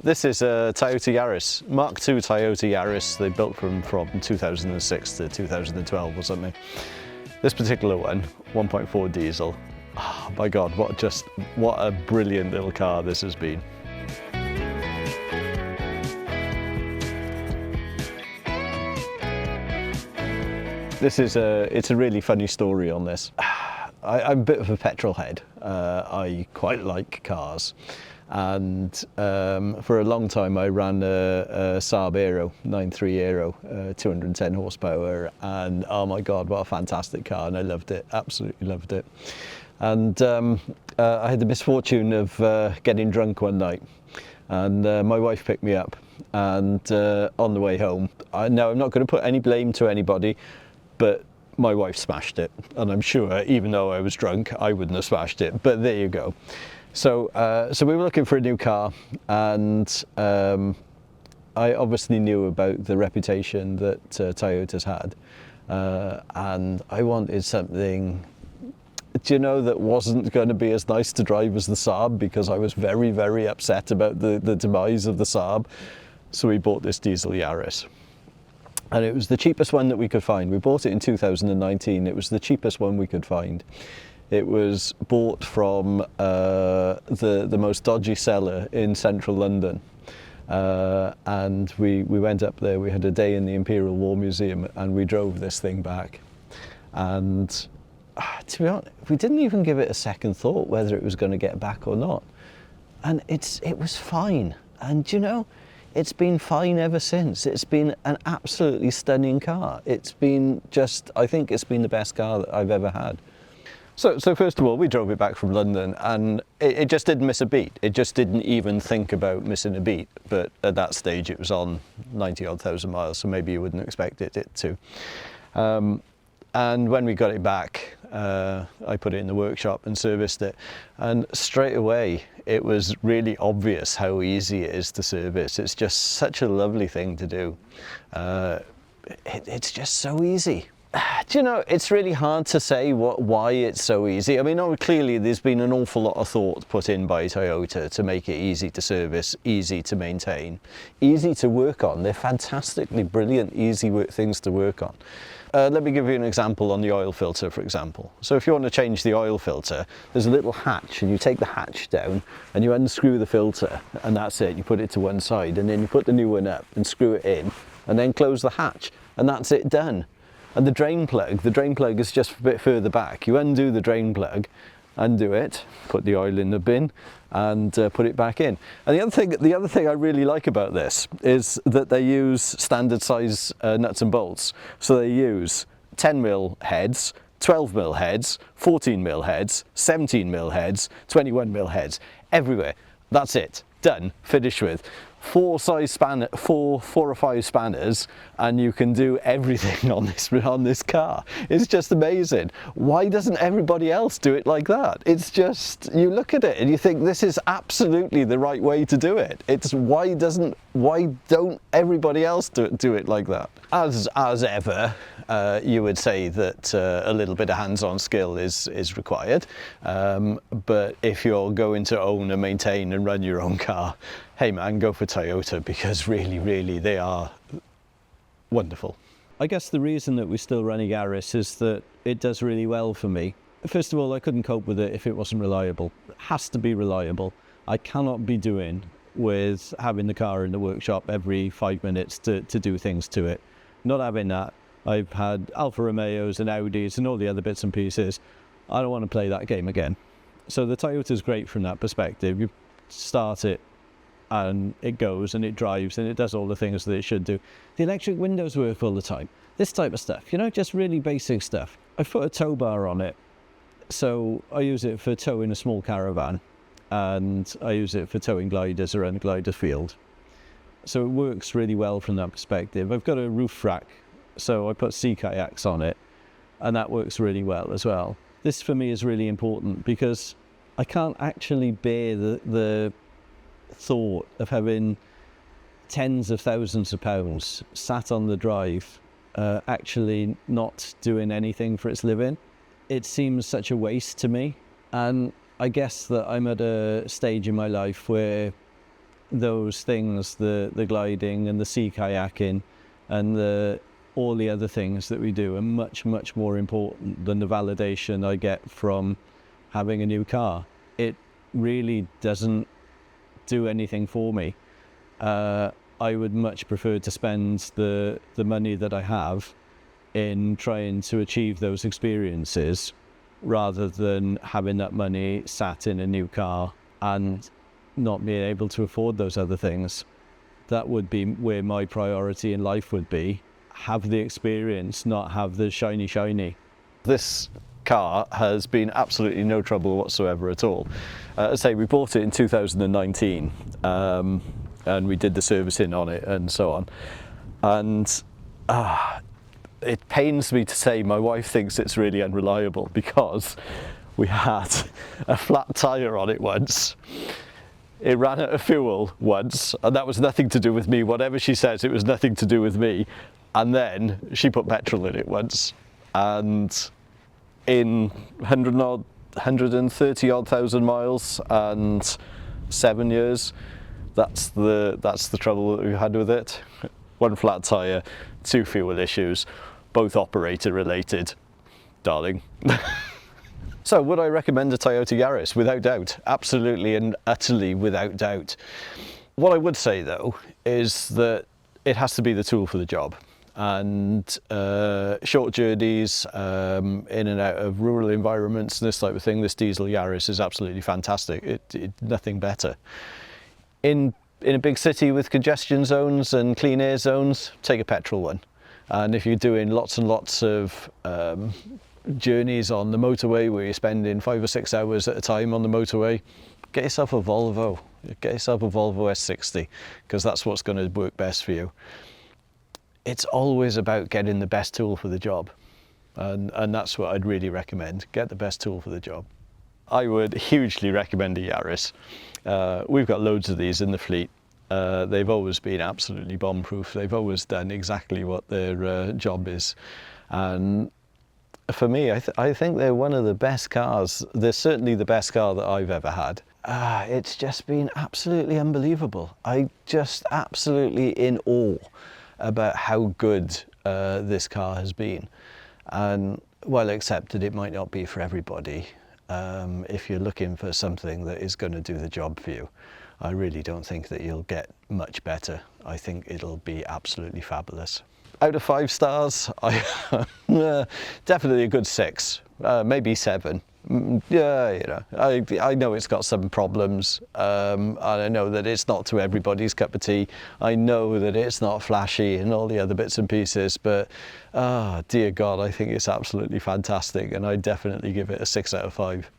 This is a Toyota Yaris, Mark II Toyota Yaris. They built from 2006 to 2012 or something. This particular one, 1.4 diesel. Oh my God, what a brilliant little car this has been. It's a really funny story on this. I'm a bit of a petrol head. I quite like cars. And for a long time I ran a Saab Aero, 9.3 Aero, 210 horsepower, and oh my God, what a fantastic car, and I loved it, absolutely loved it. And I had the misfortune of getting drunk one night, and my wife picked me up, and on the way home, now I'm not going to put any blame to anybody, but my wife smashed it, and I'm sure even though I was drunk I wouldn't have smashed it, but there you go. So we were looking for a new car, and I obviously knew about the reputation that Toyota's had, and I wanted something, do you know, that wasn't going to be as nice to drive as the Saab, because I was very, very upset about the demise of the Saab. So we bought this diesel Yaris. And it was the cheapest one that we could find. We bought it in 2019. It was the cheapest one we could find. It was bought from the most dodgy seller in central London. And we went up there, we had a day in the Imperial War Museum, and we drove this thing back. And to be honest, we didn't even give it a second thought whether it was going to get back or not. And it was fine. And you know, it's been fine ever since. It's been an absolutely stunning car. It's been just, I think it's been the best car that I've ever had. So first of all, we drove it back from London, and it just didn't miss a beat. It just didn't even think about missing a beat. But at that stage, it was on 90-odd thousand miles, so maybe you wouldn't expect it to. And when we got it back, I put it in the workshop and serviced it. And straight away, it was really obvious how easy it is to service. It's just such a lovely thing to do. It's just so easy. Do you know, it's really hard to say why it's so easy. I mean, clearly there's been an awful lot of thought put in by Toyota to make it easy to service, easy to maintain, easy to work on. They're fantastically brilliant, easy things to work on. Let me give you an example on the oil filter, for example. So if you want to change the oil filter, there's a little hatch, and you take the hatch down and you unscrew the filter, and that's it. You put it to one side, and then you put the new one up and screw it in, and then close the hatch, and that's it, done. And the drain plug is just a bit further back. You undo the drain plug, undo it, put the oil in the bin, and put it back in. And the other thing I really like about this is that they use standard size nuts and bolts. So they use 10mm heads, 12mm heads, 14mm heads, 17mm heads, 21mm heads, everywhere. That's it, done, finished with. Four or five spanners, and you can do everything on this car. It's just amazing. Why doesn't everybody else do it like that? It's just, you look at it and you think this is absolutely the right way to do it. It's why don't everybody else do it like that? As ever, you would say that a little bit of hands-on skill is required. But if you're going to own and maintain and run your own car, hey man, go for Toyota, because really, really, they are wonderful. I guess the reason that we still run a Yaris is that it does really well for me. First of all, I couldn't cope with it if it wasn't reliable. It has to be reliable. I cannot be doing with having the car in the workshop every 5 minutes to do things to it. Not having that. I've had Alfa Romeos and Audis and all the other bits and pieces. I don't want to play that game again. So the Toyota's great from that perspective. You start it, and it goes and it drives and it does all the things that it should do. The electric windows work all the time. This type of stuff, you know, just really basic stuff. I put a tow bar on it, so I use it for towing a small caravan, and I use it for towing gliders around the glider field. So it works really well from that perspective. I've got a roof rack, so I put sea kayaks on it, and that works really well as well. This for me is really important because I can't actually bear the thought of having tens of thousands of pounds sat on the drive, actually not doing anything for its living. It seems such a waste to me, and I guess that I'm at a stage in my life where those things, the gliding and the sea kayaking and all the other things that we do are much, much more important than the validation I get from having a new car. It really doesn't do anything for me. I would much prefer to spend the money that I have in trying to achieve those experiences rather than having that money sat in a new car and not being able to afford those other things. That would be where my priority in life would be. Have the experience, not have the shiny. This car has been absolutely no trouble whatsoever at all. As I say, we bought it in 2019 and we did the servicing on it and so on. And it pains me to say my wife thinks it's really unreliable because we had a flat tyre on it once. It ran out of fuel once, and that was nothing to do with me. Whatever she says, it was nothing to do with me. And then she put petrol in it once, and in 130 odd thousand miles and 7 years, that's the trouble that we've had with it. One flat tyre, 2 fuel issues, both operator related. Darling. So would I recommend a Toyota Yaris? Without doubt, absolutely and utterly without doubt. What I would say though is that it has to be the tool for the job, and short journeys in and out of rural environments and this type of thing, this diesel Yaris is absolutely fantastic. Nothing better. In a big city with congestion zones and clean air zones, take a petrol one. And if you're doing lots and lots of journeys on the motorway where you're spending 5 or 6 hours at a time on the motorway, get yourself a Volvo. Get yourself a Volvo S60, because that's what's going to work best for you. It's always about getting the best tool for the job, and that's what I'd really recommend. Get the best tool for the job. I would hugely recommend a Yaris. We've got loads of these in the fleet. They've always been absolutely bomb-proof. They've always done exactly what their job is, and for me, I think they're one of the best cars. They're certainly the best car that I've ever had. It's just been absolutely unbelievable. I'm just absolutely in awe about how good this car has been. And while accepted, it might not be for everybody. If you're looking for something that is going to do the job for you, I really don't think that you'll get much better. I think it'll be absolutely fabulous. Out of 5 stars, definitely a good 6, maybe 7. Yeah, you know, I know it's got some problems, and I know that it's not to everybody's cup of tea. I know that it's not flashy and all the other bits and pieces, but dear God, I think it's absolutely fantastic, and I definitely give it a 6 out of 5.